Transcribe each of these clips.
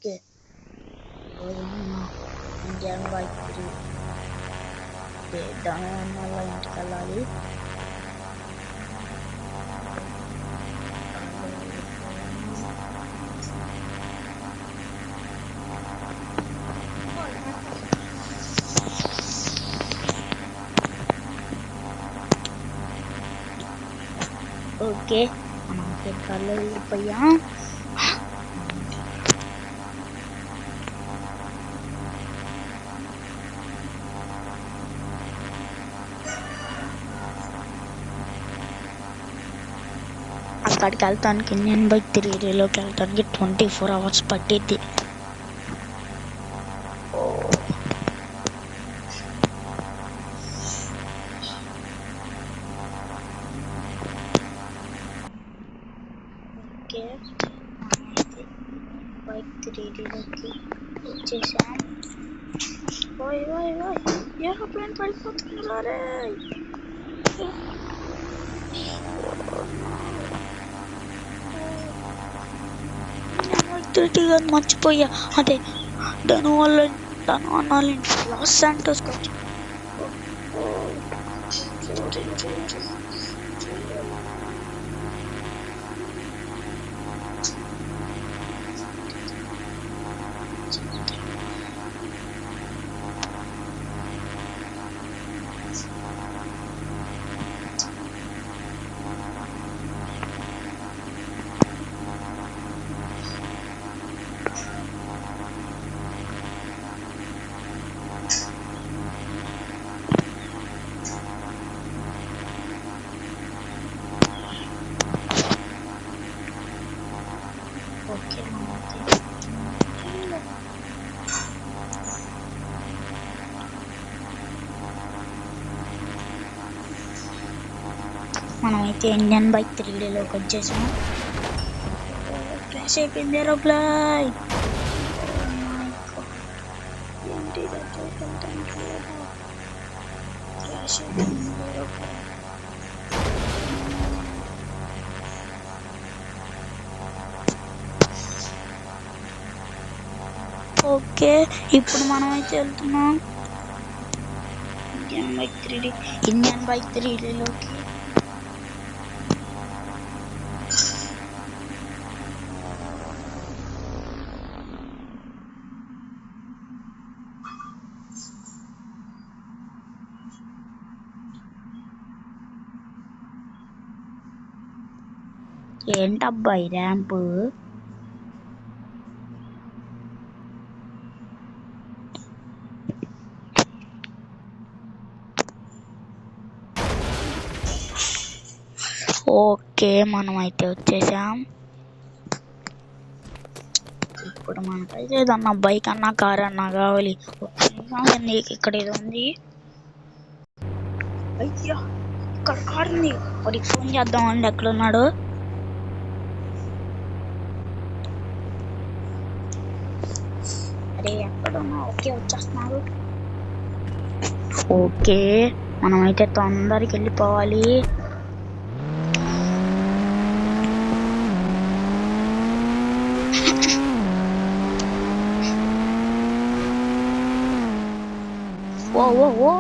Okay. Indian bike 3 దాని వల్ల ఇంటికి వెళ్ళాలి. ఓకే, మనం ఇంటికాల్లో వెళ్ళిపోయాం. అక్కడికి వెళ్తానికి ఇండియన్ బైక్ 3లోకి వెళ్తానికి 24 hours పట్టిద్ది. ఓకే, మనమైతే బైక్ 3లోకి వచ్చేసాం. ఓయ్ ఓయ్ ఓయ్, ఏరోప్లేన్ పడిపోతుందిరా రే. మర్చిపోయా, అదే దాని వల్ల లాస్ శాంటోస్కి వచ్చి ఓకే. మనమైతే ఇండియన్ బైక్ 3లోకి వచ్చేసాం. క్రాష్ అయిపోయింది ఏరోప్లేన్. ఏంటి క్రాష్ అయిపోయింది ఏరోప్లేన్. ఓకే, ఇప్పుడు మనమైతే వెళ్తున్నాం ఇండియన్ బైక్ 3లోకి. ఏంటబ్బాయి ర్యాంపు? ఓకే, మనమైతే వచ్చేసాం. ఇప్పుడు మనకైతే ఏదన్నా బైక్ అన్నా కార్ అన్నా కావాలి. నీకు ఇక్కడ ఏదో ఉంది. అయ్యా, ఇక్కడ కార్ ఉంది. వాడికి ఫోన్ చేద్దామండి, ఎక్కడున్నాడు? అరే ఎక్కడున్నా? ఓకే, వచ్చేస్తున్నాడు. ఓకే, మనమైతే తొందరకి వెళ్ళిపోవాలి. ఓ ఓ ఓ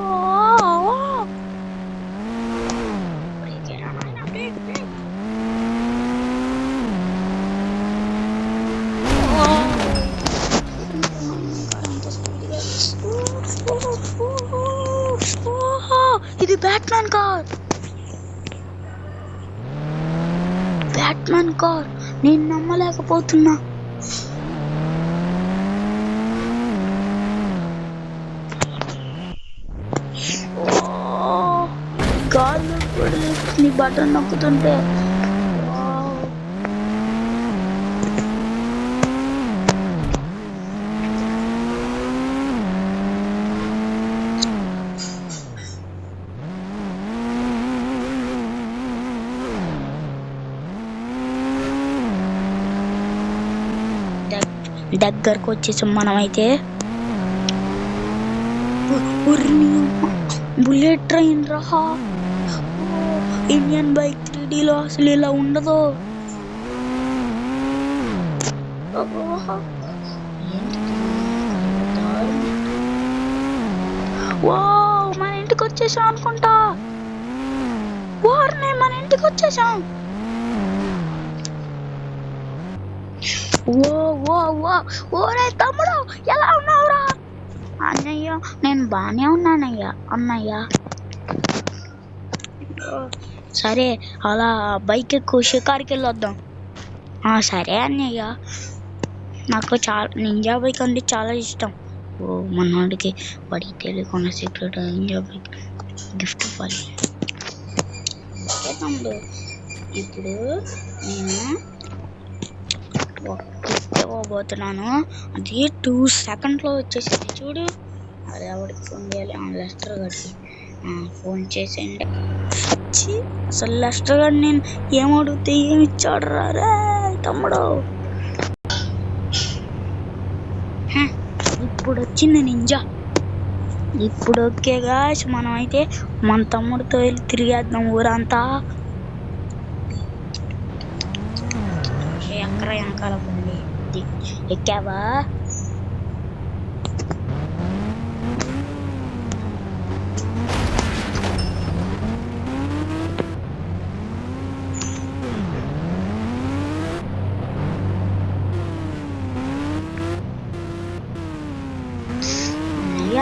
ఓ, ఇది బ్యాట్మ్యాన్ కార్. బ్యాట్మ్యాన్ కార్, నేను నమ్మలేకపోతున్నా. గాల్లో కూడా నీ బటన్ నొక్కుతుంటే దగ్గరకు వచ్చేసాం మనమైతే. బుల్లెట్ ట్రైన్ రా. ఇండియన్ బైక్ 3Dలో అసలు ఇలా ఉండదు. వచ్చేసాం అనుకుంటా. వారిని మన ఇంటికి వచ్చేసాం. ఓ ఓ ఓ ఓరే తమ్ముడు, ఎలా ఉన్నావురా? అన్నయ్య, నేను బానే ఉన్నానయ్యా. అన్నయ్య సరే, అలా బైక్ ఎక్కువ షికారుకి వెళ్ళొద్దాం. సరే అన్నయ్య, నాకు చాలా నింజా బైక్ అంటే చాలా ఇష్టం. మనవాడికి వాడికి తెలియకుండా సీక్రెట్ నింజా బైక్ గిఫ్ట్ ఇవ్వాలి. ఓకే తమ్ముడు, ఇప్పుడు నేను గిఫ్ట్ ఇవ్వబోతున్నాను. అది 2 సెకండ్లో వచ్చేసింది చూడు. అది ఎవరికి ఫోన్ చేయాలి? లెస్టర్ గారికి ఫోన్ చేసేయండి. అసలు లెస్టర్ గారు నేను ఏమడిగితే ఏమి ఇచ్చాడు రా తమ్ముడు. ఇప్పుడు వచ్చింది నింజా. ఇప్పుడు ఓకే గాయ్స్, మనం అయితే మన తమ్ముడితో వెళ్ళి తిరిగేద్దాం ఊరంతా. ఎక్కడ వెనకాల బండి ఎక్కావా?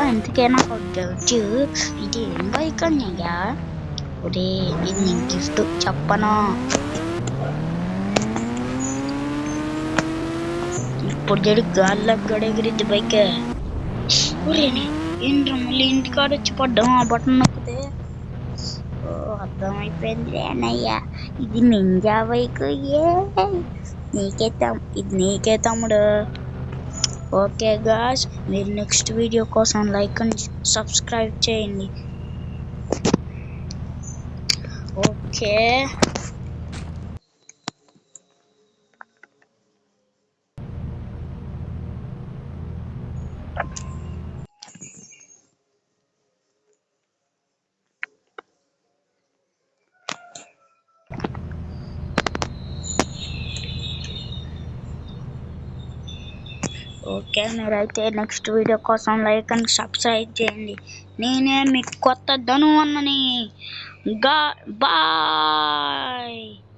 ఎందుకే నాకు డౌట్, ఇది ఏం బైక్ అన్నయ్యా? ఒరే, ఇది నీకు గిఫ్ట్ చెప్పను. ఇప్పుడు జడి గాల్లోకి గడెగిరిద్ది బైక్. ఒరేని ఏంట్రా మళ్ళీ ఇంటికాడ వచ్చి పడ్డాం ఆ బటన్ నొక్కితే? అర్థమైపోయింది అన్నయ్య, ఇది నింజా బైక్. ఇది నీకే తమ్ముడు. ఓకే గాయ్స్, మీరు నెక్స్ట్ వీడియో కోసం లైక్ అండ్ సబ్స్క్రైబ్ చేయండి. ఓకే, మీరైతే నెక్స్ట్ వీడియో కోసం లైక్ అండ్ సబ్స్క్రైబ్ చేయండి. నేనే మీ కొత్త ధను అన్నని. బాయ్.